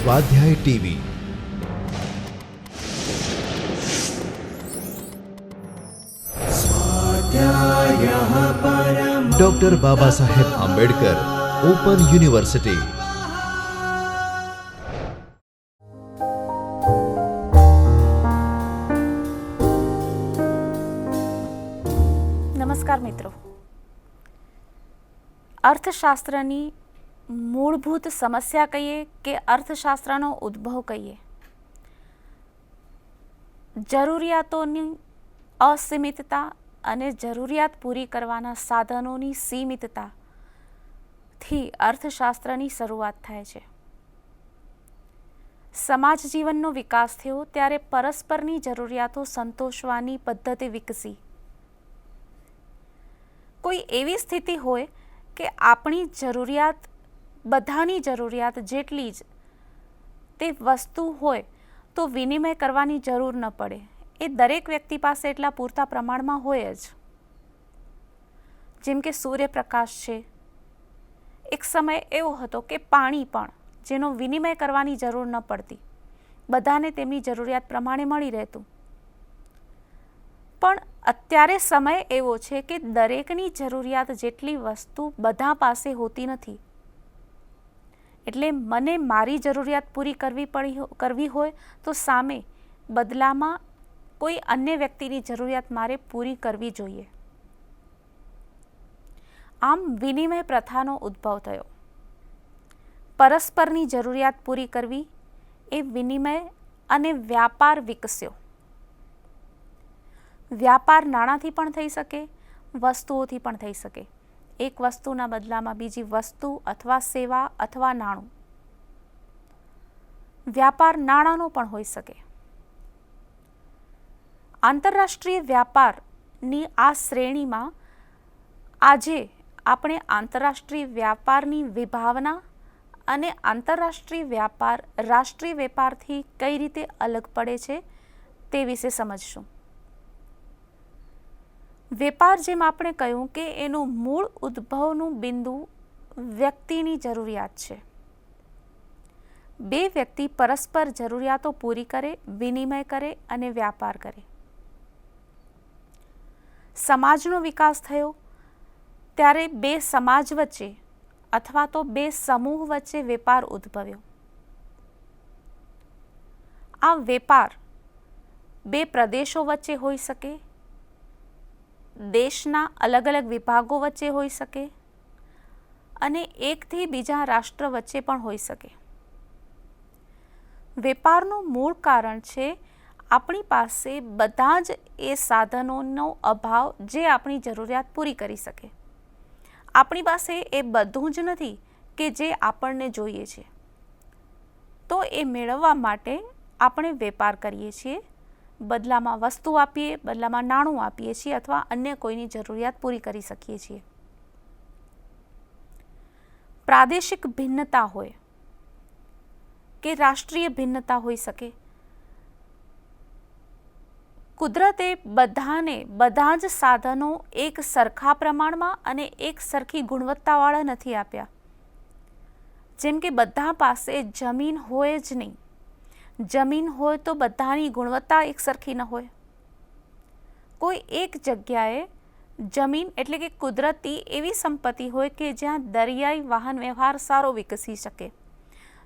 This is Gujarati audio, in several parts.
સ્વાધ્યાય TV. Doctor Baba Saheb Ambedkar open university. નમસ્કાર મિત્રો. અર્થશાસ્ત્રની મૂળભૂત સમસ્યા કહીએ કે અર્થશાસ્ત્રનો ઉદ્ભવ કહીએ, જરૂરિયાતોની અસીમિતતા અને જરૂરિયાત પૂરી કરવાના સાધનોની સીમિતતાથી અર્થશાસ્ત્રની શરૂઆત થાય છે. સમાજ જીવનનો વિકાસ થયો ત્યારે પરસ્પરની જરૂરિયાતો સંતોષવાની પદ્ધતિ વિકસી. કોઈ એવી સ્થિતિ હોય કે આપણી જરૂરિયાત બધાની જરૂરિયાત જેટલી જ તે વસ્તુ હોય તો વિનિમય કરવાની જરૂર ન પડે. એ દરેક વ્યક્તિ પાસે એટલા પૂરતા પ્રમાણમાં હોય જ. જેમ કે સૂર્યપ્રકાશ છે. એક સમય એવો હતો કે પાણી પણ, જેનો વિનિમય કરવાની જરૂર ન પડતી, બધાને તેમની જરૂરિયાત પ્રમાણે મળી રહેતું. પણ અત્યારે સમય એવો છે કે દરેકની જરૂરિયાત જેટલી વસ્તુ બધા પાસે હોતી નથી. એટલે મને મારી જરૂરિયાત પૂરી કરવી હોય તો સામે બદલામાં કોઈ અન્ય વ્યક્તિની જરૂરિયાત મારે પૂરી કરવી જોઈએ. આમ વિનિમય પ્રથાનો ઉદ્ભવ થયો. પરસ્પરની જરૂરિયાત પૂરી કરવી એ વિનિમય અને વ્યાપાર વિકસ્યો. વ્યાપાર નાણાંથી પણ થઈ શકે, વસ્તુઓથી પણ થઈ શકે. એક વસ્તુના બદલામાં બીજી વસ્તુ અથવા સેવા અથવા નાણું. વ્યાપાર નાણાંનો પણ હોઈ શકે. આંતરરાષ્ટ્રીય વ્યાપારની આ શ્રેણીમાં આજે આપણે આંતરરાષ્ટ્રીય વ્યાપારની વિભાવના અને આંતરરાષ્ટ્રીય વ્યાપાર રાષ્ટ્રીય વેપારથી કઈ રીતે અલગ પડે છે તે વિશે સમજશું. વેપાર, જેમ આપણે કહ્યું કે એનું મૂળ ઉદ્ભવનું બિંદુ વ્યક્તિની જરૂરિયાત છે. બે વ્યક્તિ પરસ્પર જરૂરિયાતો પૂરી કરે, વિનિમય કરે અને વ્યાપાર કરે. સમાજનો વિકાસ થયો ત્યારે બે સમાજ વચ્ચે અથવા તો બે સમૂહ વચ્ચે વેપાર ઉદ્ભવ્યો. આ વેપાર બે પ્રદેશો વચ્ચે હોઈ શકે, દેશના અલગ અલગ વિભાગો વચ્ચે હોઈ શકે અને એકથી બીજા રાષ્ટ્ર વચ્ચે પણ હોઈ શકે. વેપારનું મૂળ કારણ છે આપણી પાસે બધા જ એ સાધનોનો અભાવ જે આપણી જરૂરિયાત પૂરી કરી શકે. આપણી પાસે એ બધું જ નથી કે જે આપણને જોઈએ છે. તો એ મેળવવા માટે આપણે વેપાર કરીએ છીએ. બદલામાં વસ્તુ આપીએ, બદલામાં નાણું આપીએ છીએ અથવા અન્ય કોઈની જરૂરિયાત પૂરી કરી શકીએ છીએ. પ્રાદેશિક ભિન્નતા હોય કે રાષ્ટ્રીય ભિન્નતા હોઈ શકે. કુદરતે બધા જ સાધનો એક સરખા પ્રમાણમાં અને એક સરખી ગુણવત્તાવાળા નથી આપ્યા. જેમ કે બધા પાસે જમીન હોય જ નહીં. જમીન હોય તો બધાની ગુણવત્તા એક સરખી ન હોય. કોઈ એક જગ્યાએ જમીન એટલે કે કુદરતી એવી સંપત્તિ હોય કે જ્યાં દરિયાઈ વાહન વ્યવહાર સારો વિકસી શકે.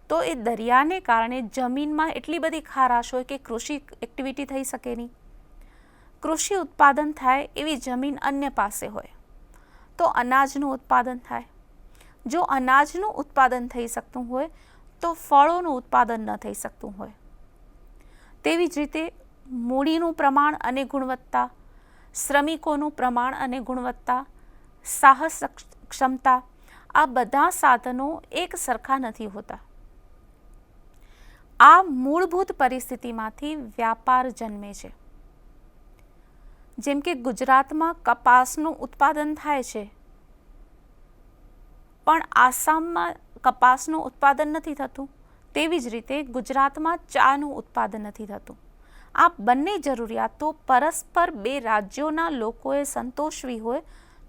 તો એ દરિયાને કારણે જમીનમાં એટલી બધી ખારાશ હોય કે કૃષિ એક્ટિવિટી થઈ શકે નહીં. કૃષિ ઉત્પાદન થાય એવી જમીન અન્ય પાસે હોય તો અનાજનું ઉત્પાદન થાય. જો અનાજનું ઉત્પાદન થઈ શકતું હોય તો ફળોનું ઉત્પાદન ન થઈ શકતું હોય. તેવી જ રીતે મૂડીનું પ્રમાણ અને ગુણવત્તા, શ્રમિકોનું પ્રમાણ અને ગુણવત્તા, સાહસ ક્ષમતા, આ બધા સાધનો એક સરખા નથી હોતા. આ મૂળભૂત પરિસ્થિતિમાંથી વ્યાપાર જન્મે છે. જેમ કે ગુજરાતમાં કપાસનું ઉત્પાદન થાય છે પણ આસામમાં કપાસનું ઉત્પાદન નથી થતું. તેવી જ રીતે ગુજરાતમાં ચાનું ઉત્પાદન નથી થતું. આ બંને જરૂરિયાતો પરસ્પર બે રાજ્યોના લોકોએ સંતોષવી હોય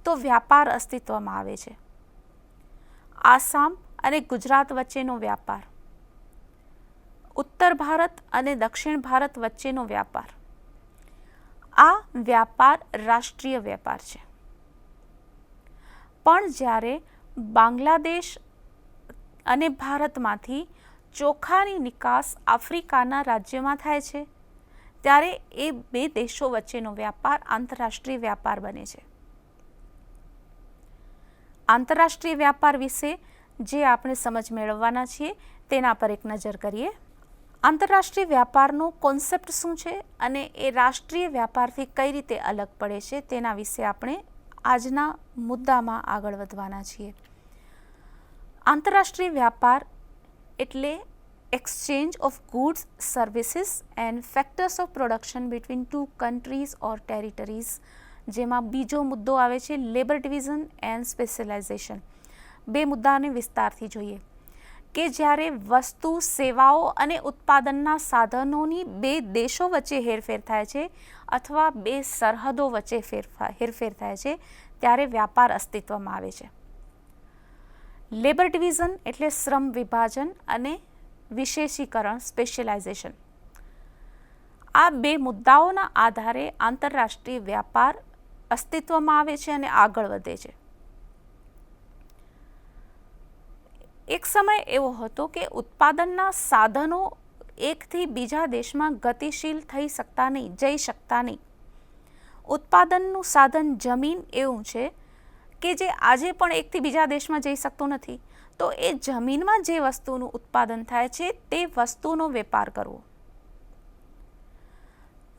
તો વ્યાપાર અસ્તિત્વમાં આવે છે. આસામ અને ગુજરાત વચ્ચેનો વ્યાપાર, ઉત્તર ભારત અને દક્ષિણ ભારત વચ્ચેનો વ્યાપાર, આ વ્યાપાર રાષ્ટ્રીય વેપાર છે. પણ જ્યારે બાંગ્લાદેશ અને ભારતમાંથી ચોખાની નિકાસ આફ્રિકાના રાજ્યમાં થાય છે ત્યારે એ બે દેશો વચ્ચેનો વ્યાપાર આંતરરાષ્ટ્રીય વ્યાપાર બને છે. આંતરરાષ્ટ્રીય વ્યાપાર વિશે જે આપણે સમજ મેળવવાના છીએ તેના પર એક નજર કરીએ. આંતરરાષ્ટ્રીય વ્યાપારનો કોન્સેપ્ટ શું છે અને એ રાષ્ટ્રીય વ્યાપારથી કઈ રીતે અલગ પડે છે તેના વિશે આપણે આજના મુદ્દામાં આગળ વધવાના છીએ. આંતરરાષ્ટ્રીય વ્યાપાર એટલે exchange of goods, services and factors of production between two countries or territories. જેમાં બીજો મુદ્દો આવે છે લેબર ડિવિઝન એન્ડ સ્પેશિયલાઇઝેશન. બે મુદ્દાને વિસ્તારથી જોઈએ કે જ્યારે વસ્તુ, સેવાઓ અને ઉત્પાદનના સાધનોની બે દેશો વચ્ચે હેરફેર થાય છે અથવા બે સરહદો વચ્ચે હેરફેર થાય છે ત્યારે વ્યાપાર અસ્તિત્વમાં આવે છે. લેબર ડિવિઝન એટલે શ્રમ વિભાજન અને વિશેષીકરણ સ્પેશિયલાઇઝેશન. આ બે મુદ્દાઓના આધારે આંતરરાષ્ટ્રીય વ્યાપાર અસ્તિત્વમાં આવે છે અને આગળ વધે છે. એક સમય એવો હતો કે ઉત્પાદનના સાધનો એકથી બીજા દેશમાં ગતિશીલ થઈ શકતા નહીં, જઈ શકતા નહીં. ઉત્પાદનનું સાધન જમીન એવું છે કે જે આજે પણ એકથી બીજા દેશમાં જઈ શકતું નથી. તો એ જમીનમાં જે વસ્તુનું ઉત્પાદન થાય છે તે વસ્તુનો વેપાર કરવો.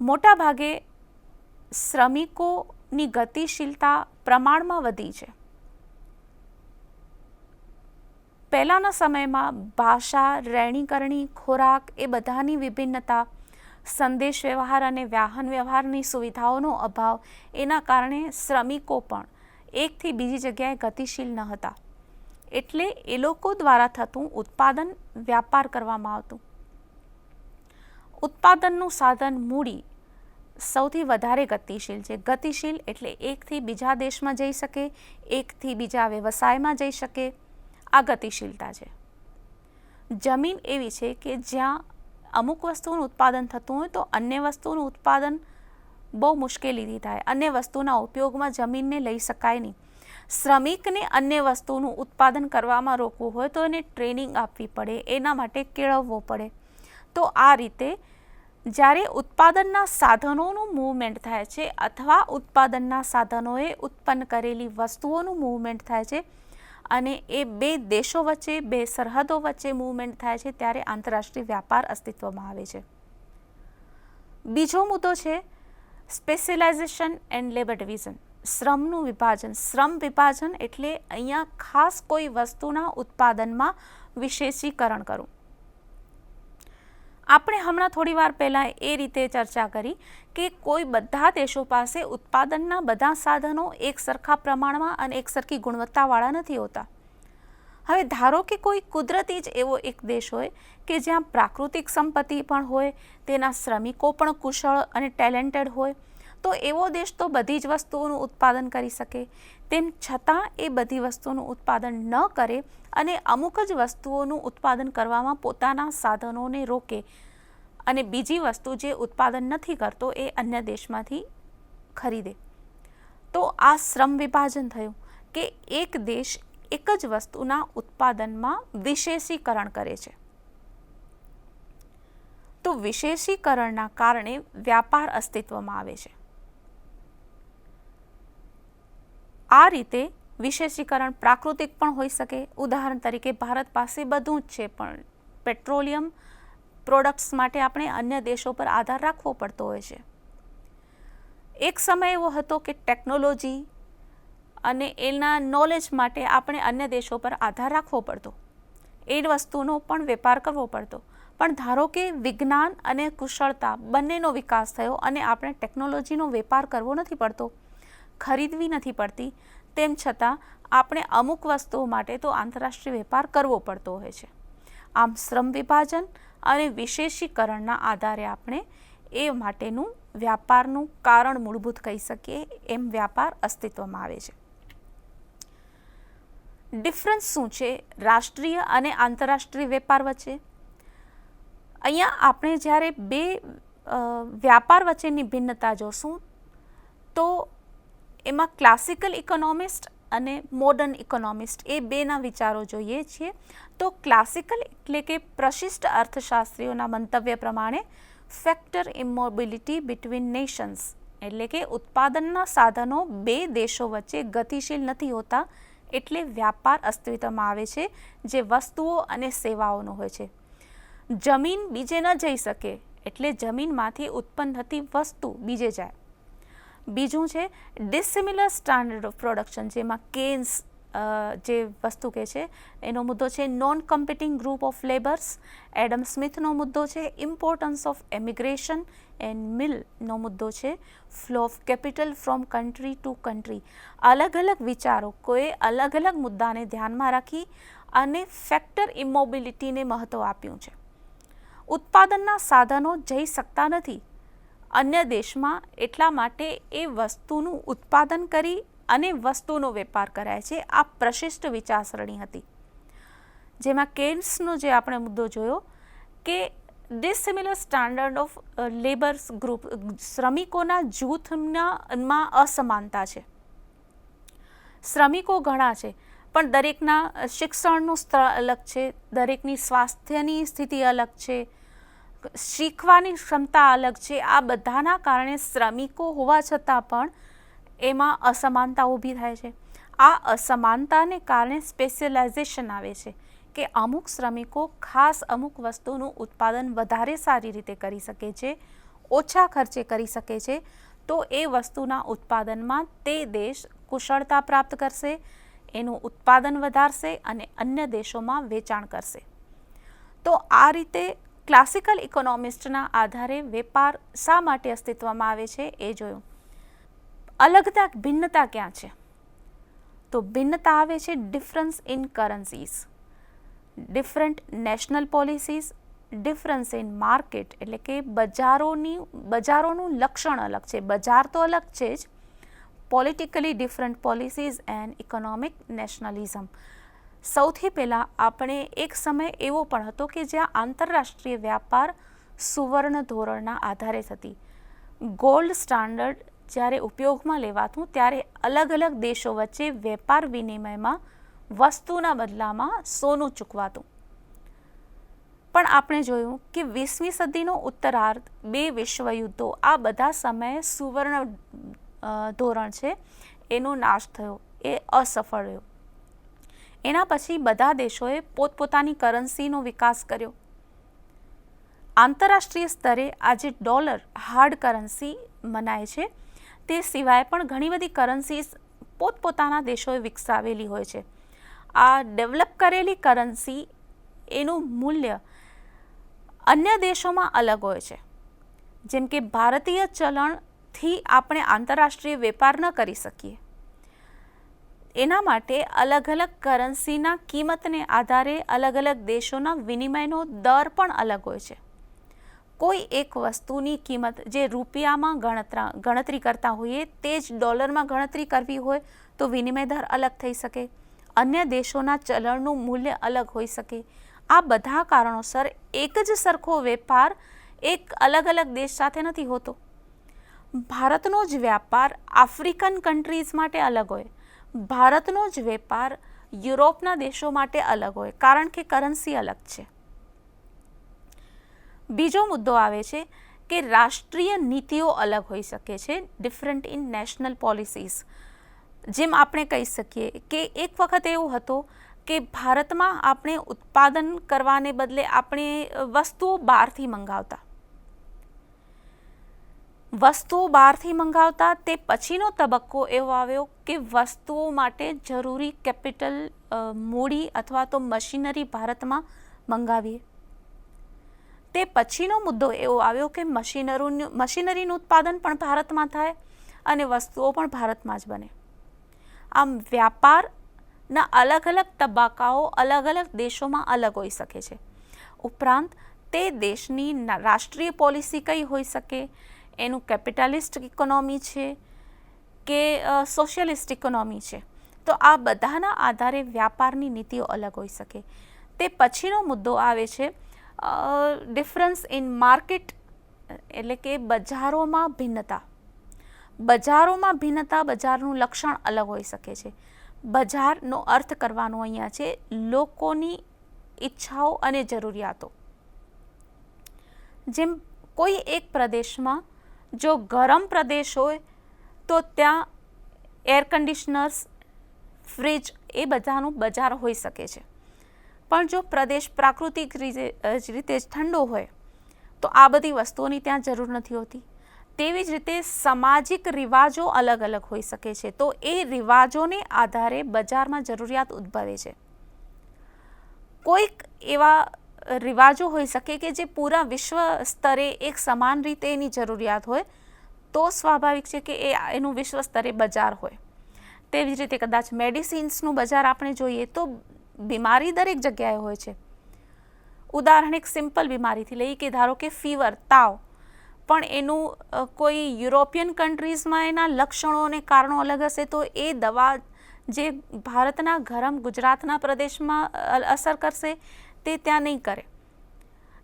મોટા ભાગે શ્રમિકોની ગતિશીલતા પ્રમાણમાં વધી છે. પહેલાંના સમયમાં ભાષા, રહેણીકરણી, ખોરાક એ બધાની વિભિન્નતા, સંદેશ વ્યવહાર અને વાહન વ્યવહારની સુવિધાઓનો અભાવ, એના કારણે શ્રમિકો પણ એકથી બીજી જગ્યાએ ગતિશીલ ન હતા. એટલે એ લોકો દ્વારા થતું ઉત્પાદન વ્યાપાર કરવામાં આવતું. ઉત્પાદનનું સાધન મૂડી સૌથી વધારે ગતિશીલ છે. ગતિશીલ એટલે એકથી બીજા દેશમાં જઈ શકે, એકથી બીજા વ્યવસાયમાં જઈ શકે, આ ગતિશીલતા છે. જમીન એવી છે કે જ્યાં અમુક વસ્તુનું ઉત્પાદન થતું હોય તો અન્ય વસ્તુનું ઉત્પાદન બહુ મુશ્કેલીથી થાય. અન્ય વસ્તુના ઉપયોગમાં જમીનને લઈ શકાય નહીં. શ્રમિકને અન્ય વસ્તુનું ઉત્પાદન કરવામાં રોકવું હોય તો એને ટ્રેનિંગ આપવી પડે, એના માટે કેળવવો પડે. તો આ રીતે જ્યારે ઉત્પાદનના સાધનોનું મૂવમેન્ટ થાય છે અથવા ઉત્પાદનના સાધનોએ ઉત્પન્ન કરેલી વસ્તુઓનું મૂવમેન્ટ થાય છે અને એ બે દેશો વચ્ચે, બે સરહદો વચ્ચે મૂવમેન્ટ થાય છે ત્યારે આંતરરાષ્ટ્રીય વ્યાપાર અસ્તિત્વમાં આવે છે. બીજો મુદ્દો છે સ્પેશિયલાઇઝેશન એન્ડ લેબર ડિવિઝન, શ્રમનું વિભાજન. શ્રમ વિભાજન એટલે અહીંયા ખાસ કોઈ વસ્તુના ઉત્પાદનમાં વિશેષીકરણ કરવું. આપણે હમણાં થોડી વાર પહેલાં એ રીતે ચર્ચા કરી કે કોઈ બધા દેશો પાસે ઉત્પાદનના બધા સાધનો એક સરખા પ્રમાણમાં અને એક સરખી ગુણવત્તાવાળા નથી હોતા. હવે ધારો કે કોઈ કુદરતી જ એવો એક દેશ હોય કે જ્યાં પ્રાકૃતિક સંપત્તિ પણ હોય, તેના શ્રમિકો પણ કુશળ અને ટેલેન્ટેડ હોય, તો એવો દેશ તો બધી જ વસ્તુઓનું ઉત્પાદન કરી શકે. તેમ છતાં એ બધી વસ્તુઓનું ઉત્પાદન ન કરે અને અમુક જ વસ્તુઓનું ઉત્પાદન કરવામાં પોતાના સાધનોને રોકે અને બીજી વસ્તુ જે ઉત્પાદન નથી કરતો એ અન્ય દેશમાંથી ખરીદે. તો આ શ્રમ વિભાજન થયું કે એક દેશ એક જ વસ્તુના ઉત્પાદનમાં વિશેષીકરણ કરે છે. તો વિશેષીકરણના કારણે વ્યાપાર અસ્તિત્વમાં આવે છે. આ રીતે વિશેષીકરણ પ્રાકૃતિક પણ હોઈ શકે. ઉદાહરણ તરીકે ભારત પાસે બધું જ છે પણ પેટ્રોલિયમ પ્રોડક્ટ્સ માટે આપણે અન્ય દેશો પર આધાર રાખવો પડતો હોય છે. એક સમય એવો હતો કે ટેકનોલોજી અને એના નોલેજ માટે આપણે અન્ય દેશો પર આધાર રાખવો પડતો, એ વસ્તુનો પણ વેપાર કરવો પડતો. પણ ધારો કે વિજ્ઞાન અને કુશળતા બંનેનો વિકાસ થયો અને આપણે ટેકનોલોજીનો વેપાર કરવો નથી પડતો, ખરીદવી નથી પડતી, તેમ છતાં આપણે અમુક વસ્તુઓ માટે તો આંતરરાષ્ટ્રીય વેપાર કરવો પડતો હોય છે. આમ શ્રમ વિભાજન અને વિશેષીકરણના આધારે આપણે એ માટેનું વ્યાપારનું કારણ મૂળભૂત કહી શકીએ એમ વ્યાપાર અસ્તિત્વમાં આવે છે. ડિફરન્સ શું છે રાષ્ટ્રીય અને આંતરરાષ્ટ્રીય વેપાર વચ્ચે? અહીંયા આપણે જ્યારે બે વ્યાપાર વચ્ચેની ભિન્નતા જોશું તો એમાં ક્લાસિકલ ઇકોનોમિસ્ટ અને મોડર્ન ઇકોનોમિસ્ટ એ બેના વિચારો જોઈએ છીએ. તો ક્લાસિકલ એટલે કે પ્રશિષ્ટ અર્થશાસ્ત્રીઓના મંતવ્ય પ્રમાણે ફેક્ટર ઇમોબિલિટી બિટવીન નેશન્સ એટલે કે ઉત્પાદનના સાધનો બે દેશો વચ્ચે ગતિશીલ નથી હોતા, એટલે વ્યાપાર અસ્તિત્વમાં આવે છે જે વસ્તુઓ અને સેવાઓનો હોય છે. જમીન બીજે ન જઈ શકે એટલે જમીનમાંથી ઉત્પન્ન થતી વસ્તુ બીજે જાય. બીજું છે ડિસિમિલર સ્ટાન્ડર્ડ ઓફ પ્રોડક્શન, જેમાં કેન્સ જે વસ્તુ કહે છે એનો મુદ્દો છે non competing group of labours. Adam સ્મિથનો મુદ્દો છે ઇમ્પોર્ટન્સ ઓફ એમિગ્રેશન એન્ડ મિલનો મુદ્દો છે flow of capital from country to country. અલગ અલગ વિચારકોએ અલગ અલગ મુદ્દાને ધ્યાનમાં રાખી અને ફેક્ટર ઇમોબિલિટીને મહત્ત્વ આપ્યું છે. ઉત્પાદનના સાધનો જઈ શકતા નથી અન્ય દેશમાં, એટલા માટે એ વસ્તુનું ઉત્પાદન કરી અને વસ્તુનો વેપાર કરાય છે. આ પ્રશિષ્ટ વિચારસરણી હતી, જેમાં કેન્સનો જે આપણે મુદ્દો જોયો કે ડિસિમિલર સ્ટાન્ડર્ડ ઓફ લેબર્સ ગ્રુપ, શ્રમિકોના જૂથમાં અસમાનતા છે. શ્રમિકો ઘણા છે પણ દરેકના શિક્ષણનું સ્તર અલગ છે, દરેકની સ્વાસ્થ્યની સ્થિતિ અલગ છે, શીખવાની ક્ષમતા અલગ છે. આ બધાના કારણે શ્રમિકો હોવા છતાં પણ એમાં અસમાનતા ઊભી થાય છે. આ અસમાનતાને કારણે સ્પેશિયલાઇઝેશન આવે છે કે અમુક શ્રમિકો ખાસ અમુક વસ્તુનું ઉત્પાદન વધારે સારી રીતે કરી શકે છે, ઓછા ખર્ચે કરી શકે છે, તો એ વસ્તુના ઉત્પાદનમાં તે દેશ કુશળતા પ્રાપ્ત કરશે, એનું ઉત્પાદન વધારશે અને અન્ય દેશોમાં વેચાણ કરશે. તો આ રીતે ક્લાસિકલ ઇકોનોમિસ્ટના આધારે વેપાર શા માટે અસ્તિત્વમાં આવે છે એ જોયું. અલગતા ભિન્નતા ક્યાં છે? તો ભિન્નતા આવે છે difference in currencies, different national policies, difference in market એટલે કે બજારોનું લક્ષણ અલગ છે. બજાર તો અલગ છે જ, politically different policies and economic nationalism. સૌથી પહેલાં આપણે એક સમય એવો પણ હતો કે જ્યાં આંતરરાષ્ટ્રીય વ્યાપાર સુવર્ણ ધોરણના આધારે થતી. ગોલ્ડ સ્ટાન્ડર્ડ જ્યારે ઉપયોગમાં લેવાતું ત્યારે અલગ અલગ દેશો વચ્ચે વેપાર વિનિમયમાં વસ્તુના બદલામાં સોનું ચૂકવાતું. પણ આપણે જોયું કે 20મી સદીનો ઉત્તરાર્ધ, બે વિશ્વયુદ્ધો, આ બધા સમયે સુવર્ણ ધોરણ છે એનો નાશ થયો, એ અસફળ રહ્યો. એના પછી બધા દેશોએ પોતપોતાની કરન્સીનો વિકાસ કર્યો. આંતરરાષ્ટ્રીય સ્તરે આજે ડોલર હાર્ડ કરન્સી મનાય છે. તે સિવાય પણ ઘણી બધી કરન્સીસ પોતપોતાના દેશોએ વિકસાવેલી હોય છે. આ ડેવલપ કરેલી કરન્સી એનું મૂલ્ય અન્ય દેશોમાં અલગ હોય છે. જેમ કે ભારતીય ચલણથી આપણે આંતરરાષ્ટ્રીય વેપાર ન કરી શકીએ. એના માટે અલગ અલગ કરન્સીના કિંમતને આધારે અલગ અલગ દેશોના વિનિમયનો દર પણ અલગ હોય છે. કોઈ એક વસ્તુની કિંમત જે રૂપિયામાં ગણતરી કરતા હોઈએ તે જ ડોલરમાં ગણતરી કરવી હોય તો વિનિમય દર અલગ થઈ શકે, અન્ય દેશોના ચલણનું મૂલ્ય અલગ હોઈ શકે. આ બધા કારણોસર એક જ સરખો વેપાર એક અલગ અલગ દેશ સાથે નથી હોતો. ભારતનો જ વ્યાપાર આફ્રિકન કન્ટ્રીઝ માટે અલગ હોય, ભારતનો જ વેપાર યુરોપના દેશો માટે અલગ હોય, કારણ કે કરન્સી અલગ છે. બીજો મુદ્દો આવે છે કે રાષ્ટ્રીય નીતિઓ અલગ હોઈ શકે છે, ડિફરન્ટ ઇન નેશનલ પોલિસીઝ. જેમ આપણે કહી શકીએ કે એક વખત એવું હતું કે ભારતમાં આપણે ઉત્પાદન કરવાને બદલે આપણે વસ્તુઓ બહારથી મંગાવતા. તે પછીનો તબક્કો એવો આવ્યો કે વસ્તુઓ માટે જરૂરી કેપિટલ, મૂડી અથવા તો મશીનરી ભારતમાં મંગાવીએ. તે પછીનો મુદ્દો એવો આવ્યો કે મશીનરીનું ઉત્પાદન પણ ભારતમાં થાય અને વસ્તુઓ પણ ભારતમાં જ બને. આમ વ્યાપારના અલગ અલગ તબક્કાઓ અલગ અલગ દેશોમાં અલગ હોઈ શકે છે. ઉપરાંત તે દેશની રાષ્ટ્રીય પોલિસી કઈ હોઈ શકે, એનું કેપિટાલિસ્ટ ઇકોનોમી છે કે સોશિયલિસ્ટ ઇકોનોમી છે, તો આ બધાના આધારે વ્યાપારની નીતિઓ અલગ હોઈ શકે. તે પછીનો મુદ્દો આવે છે ડિફરન્સ ઇન માર્કેટ એટલે કે બજારોમાં ભિન્નતા. બજારોમાં ભિન્નતા, બજારનું લક્ષણ અલગ હોઈ શકે છે. બજારનો અર્થ કરવાનો અહીંયા છે લોકોની ઈચ્છાઓ અને જરૂરિયાતો. જેમ કોઈ એક પ્રદેશમાં જો ગરમ પ્રદેશ હોય તો ત્યાં એર કન્ડિશનર્સ, ફ્રીજ એ બધાનું બજાર હોઈ શકે છે. પણ જો પ્રદેશ પ્રાકૃતિક રીતે ઠંડો હોય તો આ બધી વસ્તુઓની ત્યાં જરૂર નથી હોતી. તેવી જ રીતે સામાજિક રિવાજો અલગ અલગ હોઈ શકે છે, તો એ રિવાજોને આધારે બજારમાં જરૂરિયાત ઉદ્ભવે છે. કોઈક એવા રિવાજો હોઈ શકે કે જે પૂરા વિશ્વ સ્તરે એક સમાન રીતે એની જરૂરિયાત હોય તો સ્વાભાવિક છે કે એનું વિશ્વ સ્તરે બજાર હોય. તેવી જ રીતે કદાચ મેડિસિન્સનું બજાર આપણે જોઈએ તો બીમારી દરેક જગ્યાએ હોય છે. ઉદાહરણ એક સિમ્પલ બીમારીથી લઈએ કે ધારો કે ફીવર, તાવ, પણ એનું કોઈ યુરોપિયન કન્ટ્રીઝમાં એના લક્ષણો અને કારણો અલગ હશે તો એ દવા જે ભારતના ગરમ ગુજરાતના પ્રદેશમાં અસર કરશે તે ત્યાં નહીં કરે.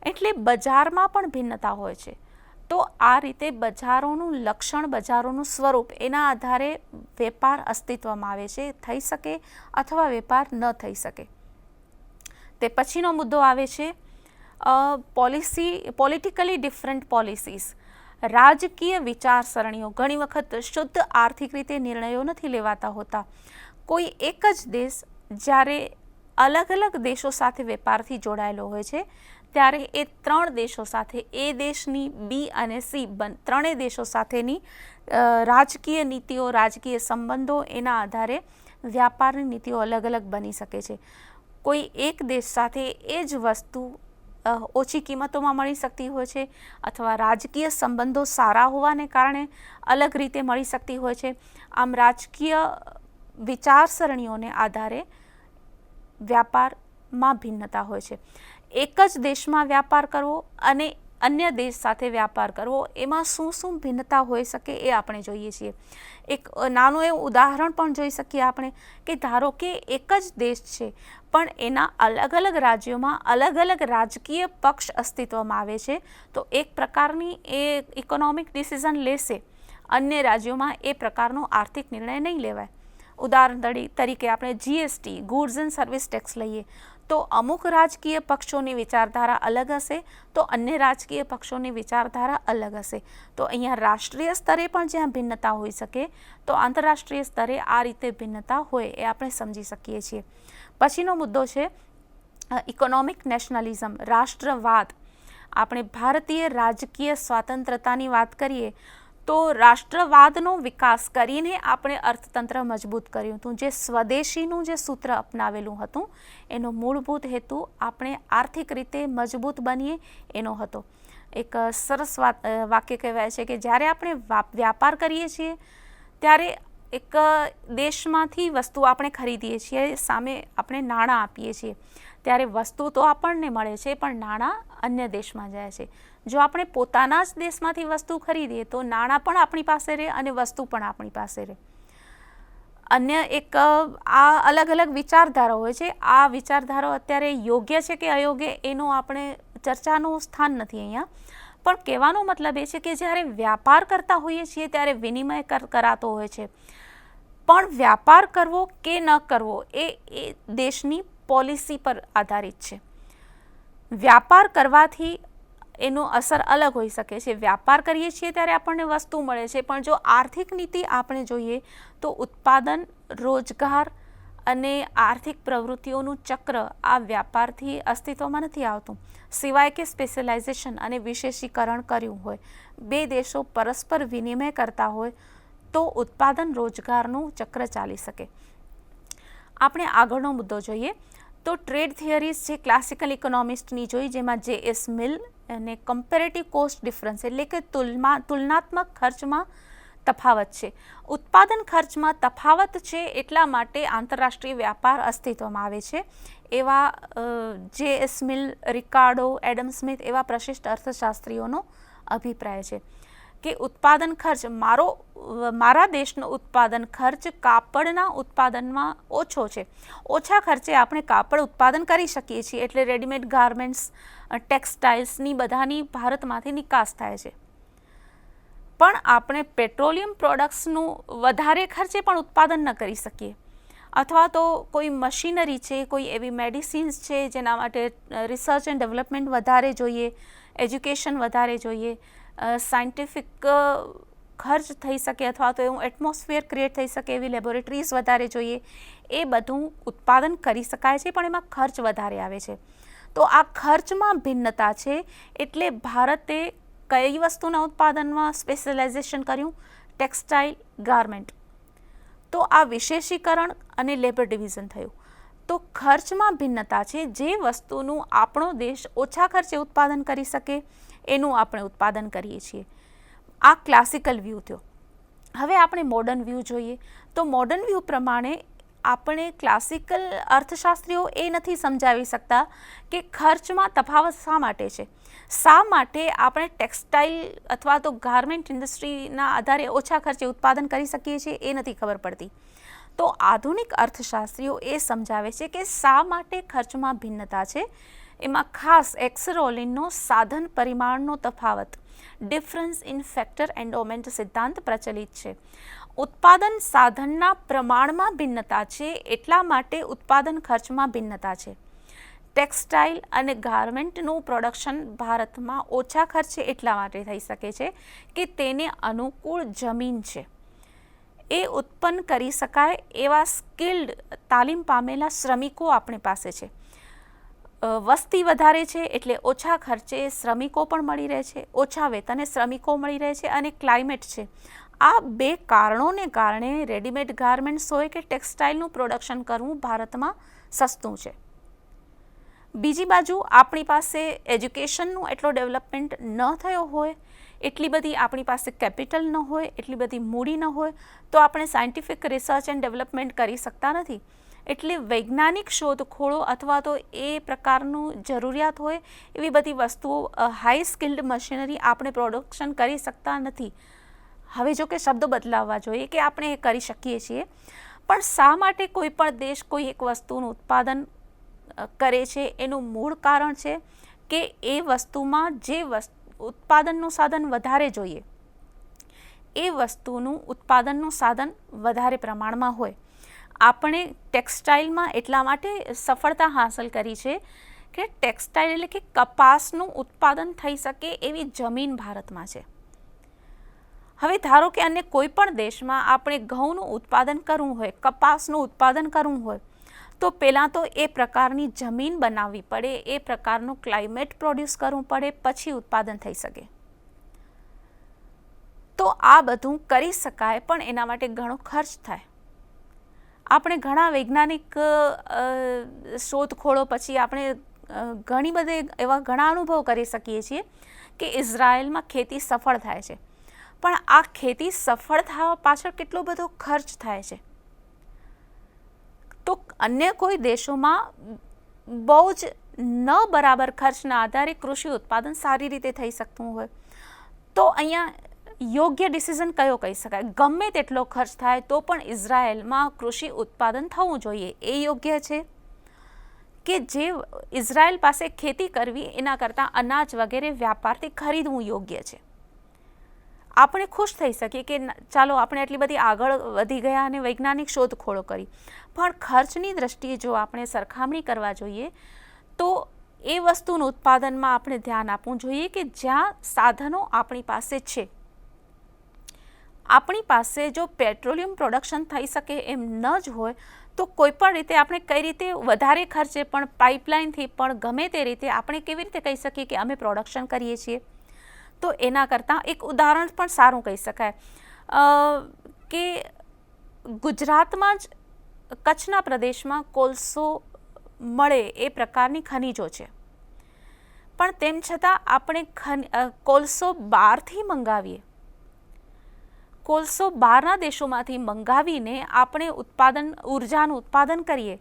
એટલે બજારમાં પણ ભિન્નતા હોય છે. તો આ રીતે બજારોનું લક્ષણ, બજારોનું સ્વરૂપ, એના આધારે વેપાર અસ્તિત્વમાં આવે છે, થઈ શકે અથવા વેપાર ન થઈ શકે. તે પછીનો મુદ્દો આવે છે પોલિટિકલી ડિફરન્ટ પોલિસીસ. રાજકીય વિચારસરણીઓ. ઘણી વખત શુદ્ધ આર્થિક રીતે નિર્ણયો નથી લેવાતા હોતા. કોઈ એક જ દેશ જ્યારે અલગ અલગ દેશો સાથે વેપારથી જોડાયેલો હોય છે ત્યારે એ ત્રણ દેશો સાથે, એ દેશની બી અને સી ત્રણેય દેશો સાથેની રાજકીય નીતિઓ, રાજકીય સંબંધો, એના આધારે વ્યાપારની નીતિઓ અલગ અલગ બની શકે છે. કોઈ એક દેશ સાથે એ જ વસ્તુ ઓછી કિંમતોમાં મળી શકતી હોય છે અથવા રાજકીય સંબંધો સારા હોવાને કારણે અલગ રીતે મળી શકતી હોય છે. આમ રાજકીય વિચારસરણીઓને આધારે વ્યાપારમાં ભિન્નતા હોય છે. એક જ દેશમાં વ્યાપાર કરવો અને અન્ય દેશ સાથે વ્યાપાર કરવો, એમાં શું શું ભિન્નતા હોઈ શકે એ આપણે જોઈએ છીએ. એક નાનું એવું ઉદાહરણ પણ જોઈ શકીએ આપણે કે ધારો કે એક જ દેશ છે પણ એના અલગ અલગ રાજ્યોમાં અલગ અલગ રાજકીય પક્ષ અસ્તિત્વમાં આવે છે તો એક પ્રકારની એ ઇકોનોમિક ડિસિઝન લેશે, અન્ય રાજ્યોમાં એ પ્રકારનો આર્થિક નિર્ણય નહીં લેવાય. ઉદાહરણ તરીકે આપણે GST, goods and service tax લઈએ તો અમુક રાજકીય પક્ષોની વિચારધારા અલગ હશે તો અન્ય રાજકીય પક્ષોની વિચારધારા અલગ હશે. તો અહીંયા રાષ્ટ્રીય સ્તરે પણ જ્યાં ભિન્નતા હોઈ શકે તો આંતરરાષ્ટ્રીય સ્તરે આ રીતે ભિન્નતા હોય એ આપણે સમજી શકીએ છીએ. પછીનો મુદ્દો છે ઇકોનોમિક નેશનલિઝમ, રાષ્ટ્રવાદ. આપણે ભારતીય રાજકીય સ્વતંત્રતાની વાત કરીએ તો રાષ્ટ્રવાદનો વિકાસ કરીને આપણે અર્થતંત્ર મજબૂત કર્યું હતું. જે સ્વદેશીનું જે સૂત્ર અપનાવેલું હતું એનો મૂળભૂત હેતુ આપણે આર્થિક રીતે મજબૂત બનીએ એનો હતો. એક સરસ વાક્ય કહેવાય છે કે જ્યારે આપણે વ્યાપાર કરીએ છીએ ત્યારે એક દેશમાંથી વસ્તુ આપણે ખરીદીએ છીએ, સામે આપણે નાણાં આપીએ છીએ, ત્યારે વસ્તુ તો આપણને મળે છે પણ નાણાં અન્ય દેશમાં જાય છે. જો આપણે પોતાના જ દેશમાંથી વસ્તુ ખરીદીએ તો નાણાં પણ આપણી પાસે રહે અને વસ્તુ પણ આપણી પાસે રહે. અન્ય એક આ અલગ અલગ વિચારધારા હોય છે. આ વિચારધારાઓ અત્યારે યોગ્ય છે કે અયોગ્ય એનો આપણે ચર્ચાનું સ્થાન નથી અહીંયા, પણ કહેવાનો મતલબ એ છે કે જ્યારે વ્યાપાર કરતા હોઈએ છીએ ત્યારે વિનિમય કરાતો હોય છે, પણ વ્યાપાર કરવો કે ન કરવો એ દેશની પોલિસી પર આધારિત છે. વ્યાપાર કરવાથી એનો અસર અલગ હોઈ શકે છે. વ્યાપાર કરીએ છીએ ત્યારે આપણને વસ્તુ મળે છે, પણ જો આર્થિક નીતિ આપણે જોઈએ તો ઉત્પાદન, રોજગાર અને આર્થિક પ્રવૃત્તિઓનું ચક્ર આ વ્યાપારથી અસ્તિત્વમાં નથી આવતું, સિવાય કે સ્પેશિયલાઇઝેશન અને વિશેષીકરણ કર્યું હોય. બે દેશો પરસ્પર વિનિમય કરતા હોય તો ઉત્પાદન, રોજગારનું ચક્ર ચાલી શકે. આપણે આગળનો મુદ્દો જોઈએ તો ટ્રેડ થિયરીઝ જે ક્લાસિકલ ઇકોનોમિસ્ટની જોઈ, જેમાં J.S. મિલ અને કમ્પેરેટિવ કોસ્ટ ડિફરન્સ એટલે કે તુલનાત્મક ખર્ચમાં તફાવત છે. ઉત્પાદન ખર્ચમાં તફાવત છે એટલા માટે આંતરરાષ્ટ્રીય વ્યાપાર અસ્તિત્વમાં આવે છે. એવા J.S. મિલ, રિકાર્ડો, એડમ સ્મિથ એવા પ્રશિષ્ટ અર્થશાસ્ત્રીઓનો અભિપ્રાય છે. કે ઉત્પાદન ખર્ચ મારા દેશનો ઉત્પાદન ખર્ચ કાપડના ઉત્પાદનમાં ઓછો છે. ઓછા ખર્ચે આપણે કાપડ ઉત્પાદન કરી શકીએ છીએ, એટલે રેડીમેડ ગાર્મેન્ટ્સ, ટેક્સટાઇલ્સની બધાની ભારતમાંથી નિકાસ થાય છે. પણ આપણે પેટ્રોલિયમ પ્રોડક્ટ્સનું વધારે ખર્ચે પણ ઉત્પાદન ન કરી શકીએ, અથવા તો કોઈ મશીનરી છે, કોઈ એવી મેડિસિન્સ છે જેના માટે રિસર્ચ એન્ડ ડેવલપમેન્ટ વધારે જોઈએ, એજ્યુકેશન વધારે જોઈએ, સાયન્ટિફિક ખર્ચ થઈ શકે, અથવા તો એવું એટમોસ્ફિયર ક્રિએટ થઈ શકે એવી લેબોરેટરીઝ વધારે જોઈએ. એ બધું ઉત્પાદન કરી શકાય છે, પણ એમાં ખર્ચ વધારે આવે છે. તો આ ખર્ચમાં ભિન્નતા છે, એટલે ભારતે કઈ વસ્તુના ઉત્પાદનમાં સ્પેશિયલાઇઝેશન કર્યું? Textile, garment. તો આ વિશેષીકરણ અને લેબર ડિવિઝન થયું. તો ખર્ચમાં ભિન્નતા છે. જે વસ્તુનું આપણો દેશ ઓછા ખર્ચે ઉત્પાદન કરી શકે એનું આપણે ઉત્પાદન કરીએ છીએ. આ ક્લાસિકલ વ્યૂ થયો. હવે આપણે મોડર્ન વ્યૂ જોઈએ. તો મોડર્ન વ્યૂ પ્રમાણે આપણે ક્લાસિકલ અર્થશાસ્ત્રીઓ એ નથી સમજાવી શકતા કે ખર્ચમાં તફાવત શા માટે છે, શા માટે આપણે ટેક્સટાઇલ અથવા તો ગાર્મેન્ટ ઇન્ડસ્ટ્રીના આધારે ઓછા ખર્ચે ઉત્પાદન કરી શકીએ છીએ, એ નથી ખબર પડતી. તો આધુનિક અર્થશાસ્ત્રીઓ એ સમજાવે છે કે શા માટે ખર્ચમાં ભિન્નતા છે. એમાં ખાસ એક્સરોલિનનો સાધન પરિમાણનો તફાવત, ડિફરન્સ ઇન ફેક્ટર એન્ડોમેન્ટ સિદ્ધાંત પ્રચલિત છે. ઉત્પાદન સાધનના પ્રમાણમાં ભિન્નતા છે, એટલા માટે ઉત્પાદન ખર્ચમાં ભિન્નતા છે. ટેક્સટાઇલ અને ગાર્મેન્ટનું પ્રોડક્શન ભારતમાં ઓછા ખર્ચે એટલા માટે થઈ શકે છે કે તેને અનુકૂળ જમીન છે, એ ઉત્પન્ન કરી શકાય એવા સ્કિલ્ડ, તાલીમ પામેલા શ્રમિકો આપણી પાસે છે. વસ્તી વધારે છે એટલે ઓછા ખર્ચે શ્રમિકો પણ મળી રહે છે, ઓછા વેતને શ્રમિકો મળી રહે છે, અને ક્લાઇમેટ છે. આ બે કારણોને કારણે રેડીમેડ ગાર્મેન્ટ્સ હોય કે ટેક્સટાઇલનું પ્રોડક્શન કરવું ભારતમાં સસ્તું છે. બીજી બાજુ આપણી પાસે એજ્યુકેશનનું એટલો ડેવલપમેન્ટ ન થયો હોય, એટલી બધી આપણી પાસે કેપિટલ ન હોય, એટલી બધી મૂડી ન હોય, તો આપણે સાયન્ટિફિક રિસર્ચ એન્ડ ડેવલપમેન્ટ કરી શકતા નથી. એટલે વૈજ્ઞાનિક શોધખોળો અથવા તો એ પ્રકારનું જરૂરિયાત હોય એવી બધી વસ્તુઓ, હાઈ સ્કિલ્ડ મશીનરી આપણે પ્રોડક્શન કરી શકતા નથી. હવે જો કે શબ્દો બદલાવવા જોઈએ કે આપણે એ કરી શકીએ છીએ, પણ શા માટે કોઈ પણ દેશ કોઈ એક વસ્તુનું ઉત્પાદન કરે છે એનું મૂળ કારણ છે કે એ વસ્તુમાં જે ઉત્પાદનનું સાધન વધારે જોઈએ એ વસ્તુનું ઉત્પાદનનું સાધન વધારે પ્રમાણમાં હોય. આપણે ટેક્સટાઇલમાં એટલા માટે સફળતા હાંસલ કરી છે કે ટેક્સટાઇલ એટલે કે કપાસનું ઉત્પાદન થઈ શકે એવી જમીન ભારતમાં છે. હવે ધારો કે અન્ય કોઈ પણ દેશમાં આપણે ઘઉંનું ઉત્પાદન કરવું હોય, કપાસનું ઉત્પાદન કરવું હોય, તો પહેલાં તો એ પ્રકારની જમીન બનાવવી પડે, એ પ્રકારનું ક્લાઇમેટ પ્રોડ્યુસ કરવું પડે, પછી ઉત્પાદન થઈ શકે. તો આ બધું કરી શકાય, પણ એના માટે ઘણો ખર્ચ થાય. આપણે ઘણા વૈજ્ઞાનિક શોધખોળો પછી આપણે ઘણી બધી એવા ઘણા અનુભવ કરી શકીએ છીએ કે ઇઝરાયલમાં ખેતી સફળ થાય છે, પણ આ ખેતી સફળ થવા પાછળ કેટલો બધો ખર્ચ થાય છે. તો અન્ય કોઈ દેશોમાં બહુ જ ન બરાબર ખર્ચના આધારે કૃષિ ઉત્પાદન સારી રીતે થઈ શકતું હોય, તો અહીંયા યોગ્ય ડિસિઝન કયો કહી શકાય? ગમે તેટલો ખર્ચ થાય તો પણ ઇઝરાયલમાં કૃષિ ઉત્પાદન થવું જોઈએ. એ યોગ્ય છે કે જે ઇઝરાયલ પાસે ખેતી કરવી એના કરતાં અનાજ વગેરે વ્યાપારથી ખરીદવું યોગ્ય છે. આપણે ખુશ થઈ શકીએ કે ચાલો આપણે એટલી બધી આગળ વધી ગયા અને વૈજ્ઞાનિક શોધખોળો કરી, પણ ખર્ચની દ્રષ્ટિએ જો આપણે સરખામણી કરવા જોઈએ તો એ વસ્તુનું ઉત્પાદનમાં આપણે ધ્યાન આપવું જોઈએ કે જ્યાં સાધનો આપણી પાસે છે. આપણી પાસે જો પેટ્રોલિયમ પ્રોડક્શન થઈ શકે એમ ન જ હોય તો કોઈ પણ રીતે આપણે કઈ રીતે વધારે ખર્ચે પણ પાઇપલાઇનથી પણ ગમે તે રીતે આપણે કેવી રીતે કહી શકીએ કે અમે પ્રોડક્શન કરીએ છીએ? તો એના કરતાં એક ઉદાહરણ પણ સારું કહી શકાય કે ગુજરાતમાં જ કચ્છના પ્રદેશમાં કોલસો મળે એ પ્રકારની ખનિજો છે, પણ તેમ છતાં આપણે કોલસો બહારથી મંગાવીએ, કોલસો બહારના દેશોમાંથી મંગાવીને આપણે ઉર્જાનું ઉત્પાદન કરીએ.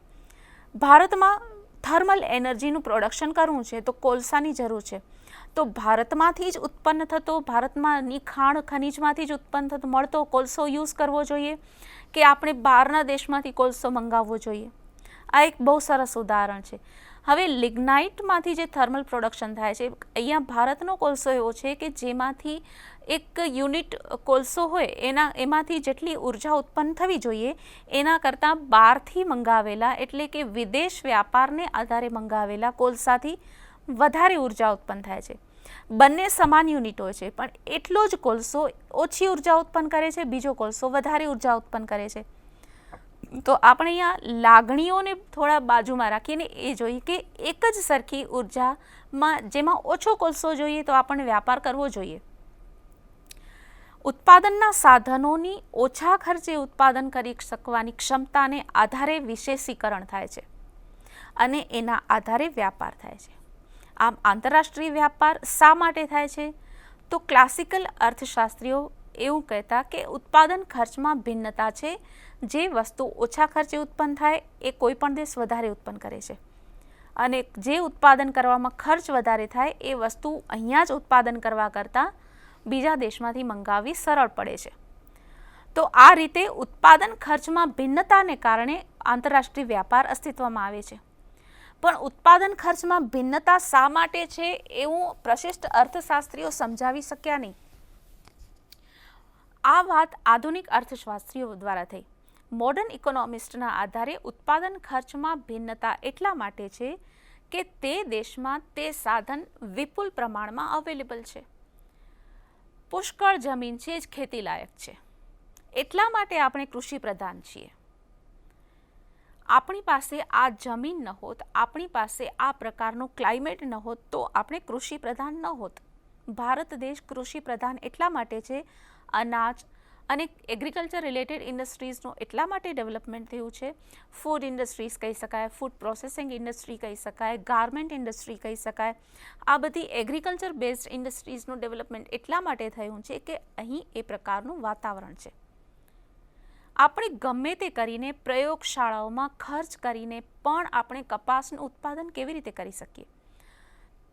ભારતમાં થર્મલ એનર્જીનું પ્રોડક્શન કરવું છે તો કોલસાની જરૂર છે, તો ભારતમાંથી જ ઉત્પન્ન થતો, ભારતમાંની ખાણ ખનીજમાંથી જ ઉત્પન્ન થતો મળતો કોલસો યુઝ કરવો જોઈએ કે આપણે બહારના દેશમાંથી કોલસો મંગાવવો જોઈએ? આ એક બહુ સરસ ઉદાહરણ છે. હવે લિગ્નાઇટમાંથી જે થર્મલ પ્રોડક્શન થાય છે, અહીંયા ભારતનો કોલસો એવો છે કે જેમાંથી એક યુનિટ કોલસો હોય એમાંથી જેટલી ઉર્જા ઉત્પન્ન થવી જોઈએ એના કરતાં બહારથી મંગાવેલા, એટલે કે વિદેશ વ્યાપારને આધારે મંગાવેલા કોલસાથી વધારે ઉર્જા ઉત્પન્ન થાય છે. બંને સમાન યુનિટો છે, પણ એટલો જ કોલસો ઓછી ઉર્જા ઉત્પન્ન કરે છે, બીજો કોલસો વધારે ઉર્જા ઉત્પન્ન કરે છે. તો આપણે અહીંયા લાગણીઓને થોડા બાજુમાં રાખીને એ જોઈએ કે એક જ સરખી ઉર્જામાં જેમાં ઓછો કોલસો જોઈએ તો આપણને વ્યાપાર કરવો જોઈએ. ઉત્પાદનના સાધનોની ઓછા ખર્ચે ઉત્પાદન કરી શકવાની ક્ષમતાને આધારે વિશેષીકરણ થાય છે અને એના આધારે વ્યાપાર થાય છે. આમ આંતરરાષ્ટ્રીય વ્યાપાર શા માટે થાય છે? તો ક્લાસિકલ અર્થશાસ્ત્રીઓ એવું કહેતા કે ઉત્પાદન ખર્ચમાં ભિન્નતા છે. જે વસ્તુ ઓછા ખર્ચે ઉત્પન્ન થાય એ કોઈ પણ દેશ વધારે ઉત્પન્ન કરે છે, અને જે ઉત્પાદન કરવામાં ખર્ચ વધારે થાય એ વસ્તુ અહીંયા જ ઉત્પાદન કરવા કરતાં બીજા દેશમાંથી મંગાવવી સરળ પડે છે. તો આ રીતે ઉત્પાદન ખર્ચમાં ભિન્નતાને કારણે આંતરરાષ્ટ્રીય વ્યાપાર અસ્તિત્વમાં આવે છે. પણ ઉત્પાદન ખર્ચમાં ભિન્નતા શા માટે છે એવું પ્રશિષ્ટ અર્થશાસ્ત્રીઓ સમજાવી શક્યા નહીં. આ વાત આધુનિક અર્થશાસ્ત્રીઓ દ્વારા થઈ. મોડર્ન ઇકોનોમિસ્ટના આધારે ઉત્પાદન ખર્ચમાં ભિન્નતા એટલા માટે છે કે તે દેશમાં તે સાધન વિપુલ પ્રમાણમાં અવેલેબલ છે. પુષ્કળ જમીન છે જ ખેતી લાયક છે, એટલા માટે આપણે કૃષિ પ્રધાન છીએ. આપણી પાસે આ જમીન ન હોત, આપણી પાસે આ પ્રકારનું ક્લાઇમેટ ન હોત તો આપણે કૃષિ પ્રધાન ન હોત. ભારત દેશ કૃષિ પ્રધાન એટલા માટે છે. અનાજ અને એગ્રીકલ્ચર રિલેટેડ ઇન્ડસ્ટ્રીઝનું એટલા માટે ડેવલપમેન્ટ થયું છે. ફૂડ ઇન્ડસ્ટ્રીઝ કહી શકાય, ફૂડ પ્રોસેસિંગ ઇન્ડસ્ટ્રી કહી શકાય, ગાર્મેન્ટ ઇન્ડસ્ટ્રી કહી શકાય. આ બધી એગ્રીકલ્ચર બેઝડ ઇન્ડસ્ટ્રીઝનું ડેવલપમેન્ટ એટલા માટે થયું છે કે અહીં એ પ્રકારનું વાતાવરણ છે. આપણે ગમે તે કરીને પ્રયોગશાળાઓમાં ખર્ચ કરીને પણ આપણે કપાસનું ઉત્પાદન કેવી રીતે કરી શકીએ?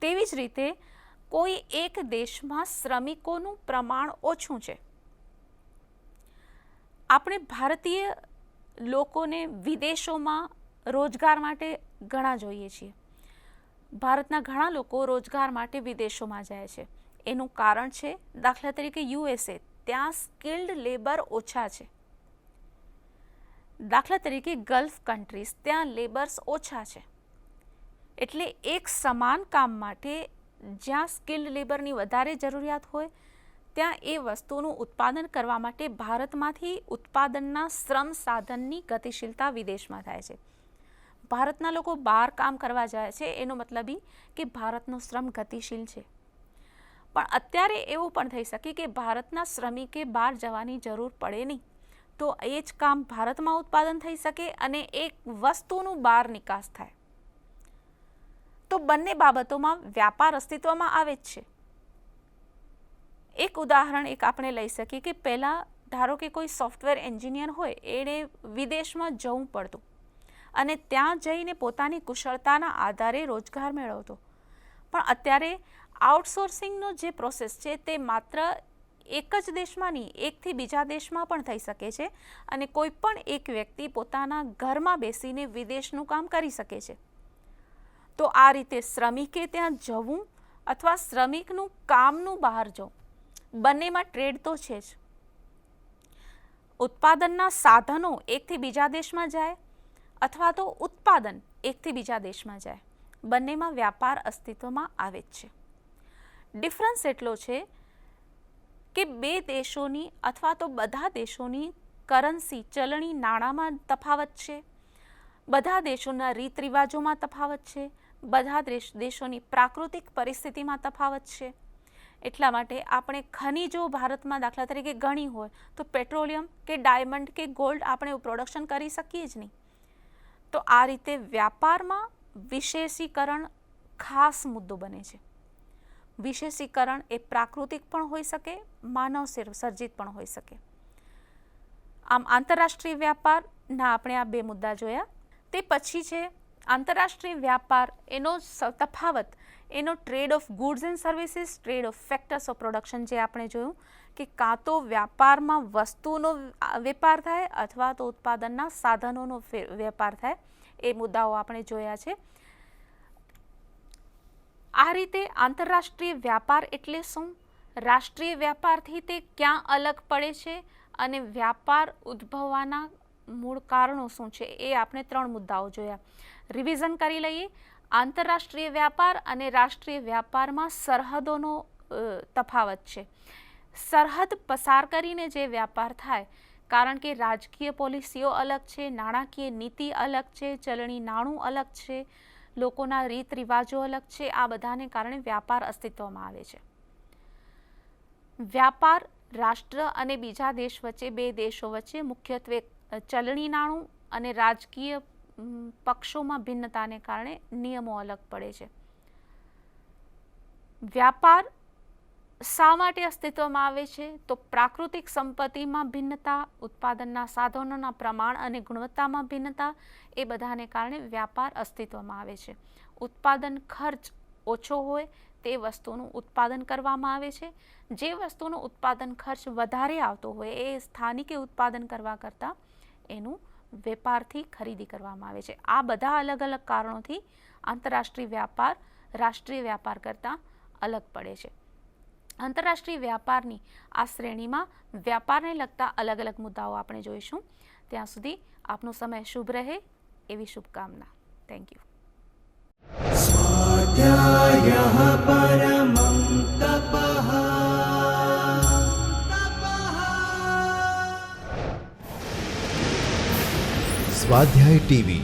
તેવી જ રીતે કોઈ એક દેશમાં શ્રમિકોનું પ્રમાણ ઓછું છે. આપણે ભારતીય લોકોને વિદેશોમાં રોજગાર માટે ઘણા જોઈએ છીએ. ભારતના ઘણા લોકો રોજગાર માટે વિદેશોમાં જાય છે. એનું કારણ છે, દાખલા તરીકે USA, ત્યાં સ્કિલ્ડ લેબર ઓછા છે. દાખલા તરીકે ગલ્ફ કન્ટ્રીઝ, ત્યાં લેબર્સ ઓછા છે. એટલે એક સમાન કામ માટે જ્યાં સ્કિલ્ડ લેબરની વધારે જરૂરિયાત હોય ત્યાં એ વસ્તુનું ઉત્પાદન કરવા માટે ભારતમાંથી ઉત્પાદનના શ્રમ સાધનની ગતિશીલતા વિદેશમાં થાય છે. ભારતના લોકો બહાર કામ કરવા જાય છે એનો મતલબ કે ભારતનો શ્રમ ગતિશીલ છે. પણ અત્યારે એવું પણ થઈ શકે કે ભારતના શ્રમિકે બહાર જવાની જરૂર પડે નહીં, તો એ જ કામ ભારતમાં ઉત્પાદન થઈ શકે અને એક વસ્તુનું બહાર નિકાસ થાય. તો બંને બાબતોમાં વ્યાપાર અસ્તિત્વમાં આવે જ છે. એક ઉદાહરણ આપણે લઈ શકીએ કે પહેલાં ધારો કે કોઈ સોફ્ટવેર એન્જિનિયર હોય, એણે વિદેશમાં જવું પડતું અને ત્યાં જઈને પોતાની કુશળતાના આધારે રોજગાર મેળવતો. પણ અત્યારે આઉટસોર્સિંગનો જે પ્રોસેસ છે તે માત્ર એક જ દેશમાં નહીં, એકથી બીજા દેશમાં પણ થઈ શકે છે અને કોઈ પણ એક વ્યક્તિ પોતાના ઘરમાં બેસીને વિદેશનું કામ કરી શકે છે. તો આ રીતે શ્રમિકે ત્યાં જવું અથવા શ્રમિકનું કામનું બહાર જવું, બંનેમાં ટ્રેડ તો છે જ. ઉત્પાદનના સાધનો એકથી બીજા દેશમાં જાય અથવા તો ઉત્પાદન એકથી બીજા દેશમાં જાય, બંનેમાં વ્યાપાર અસ્તિત્વમાં આવે જ છે. ડિફરન્સ એટલો છે કે બે દેશોની અથવા તો બધા દેશોની કરન્સી, ચલણી નાણાંમાં તફાવત છે, બધા દેશોના રીત રિવાજોમાં તફાવત છે, બધા દેશોની પ્રાકૃતિક પરિસ્થિતિમાં તફાવત છે. એટલા માટે આપણે ખનીજો ભારતમાં દાખલા તરીકે ગણી હોય તો પેટ્રોલિયમ કે ડાયમંડ કે ગોલ્ડ આપણે પ્રોડક્શન કરી શકીએ જ નહીં. તો આ રીતે વ્યાપારમાં વિશેષીકરણ ખાસ મુદ્દો બને છે. વિશેષીકરણ એ પ્રાકૃતિક પણ હોઈ શકે, માનવ સર્જિત પણ હોઈ શકે. આમ આંતરરાષ્ટ્રીય વ્યાપારના આપણે આ બે મુદ્દા જોયા. તે પછી છે આંતરરાષ્ટ્રીય વ્યાપાર એનો તફાવત એનો trade off goods and services, trade off factors of production, જે આપણે જોયું કે કાં તો વ્યાપારમાં વસ્તુનો વેપાર થાય અથવા તો ઉત્પાદનના સાધનોનો વેપાર થાય, એ મુદ્દાઓ આપણે જોયા છે. આ રીતે આંતરરાષ્ટ્રીય વ્યાપાર એટલે શું, રાષ્ટ્રીય વ્યાપારથી તે ક્યાં અલગ પડે છે અને વ્યાપાર ઉદ્ભવવાના મૂળ કારણો શું છે, એ આપણે 3 મુદ્દાઓ જોયા. રિવિઝન કરી લઈએ. આંતરરાષ્ટ્રીય વ્યાપાર અને રાષ્ટ્રીય વ્યાપારમાં સરહદોનો તફાવત છે. સરહદ પસાર કરીને જે વ્યાપાર થાય, કારણ કે રાજકીય પોલિસીઓ અલગ છે, નાણાકીય નીતિ અલગ છે, ચલણી નાણું અલગ છે, લોકોના રીત રિવાજો અલગ છે, આ બધાને કારણે વ્યાપાર અસ્તિત્વમાં આવે છે. વ્યાપાર રાષ્ટ્ર અને બીજા દેશ વચ્ચે, 2 દેશો વચ્ચે મુખ્યત્વે ચલણી નાણું અને રાજકીય પક્ષોમાં ભિન્નતાને કારણે નિયમો અલગ પડે છે. વ્યાપાર શા માટે અસ્તિત્વમાં આવે છે, તો પ્રાકૃતિક સંપત્તિમાં ભિન્નતા, ઉત્પાદનના સાધનોના પ્રમાણ અને ગુણવત્તામાં ભિન્નતા, એ બધાને કારણે વ્યાપાર અસ્તિત્વમાં આવે છે. ઉત્પાદન ખર્ચ ઓછો હોય તે વસ્તુનું ઉત્પાદન કરવામાં આવે છે. જે વસ્તુનો ઉત્પાદન ખર્ચ વધારે આવતો હોય એ સ્થાનિકે ઉત્પાદન કરવા કરતાં એનું વેપારથી ખરીદી કરવામાં આવે છે. આ બધા અલગ અલગ કારણોથી આંતરરાષ્ટ્રીય વ્યાપાર રાષ્ટ્રીય વ્યાપાર કરતાં અલગ પડે છે. આંતરરાષ્ટ્રીય વ્યાપારની આ શ્રેણીમાં વ્યાપારને લગતા અલગ અલગ મુદ્દાઓ આપણે જોઈશું. ત્યાં સુધી આપનો સમય શુભ રહે એવી શુભકામના. Thank you. स्वाध्यायः परमं तपः. સ્વાધ્યાય ટીવી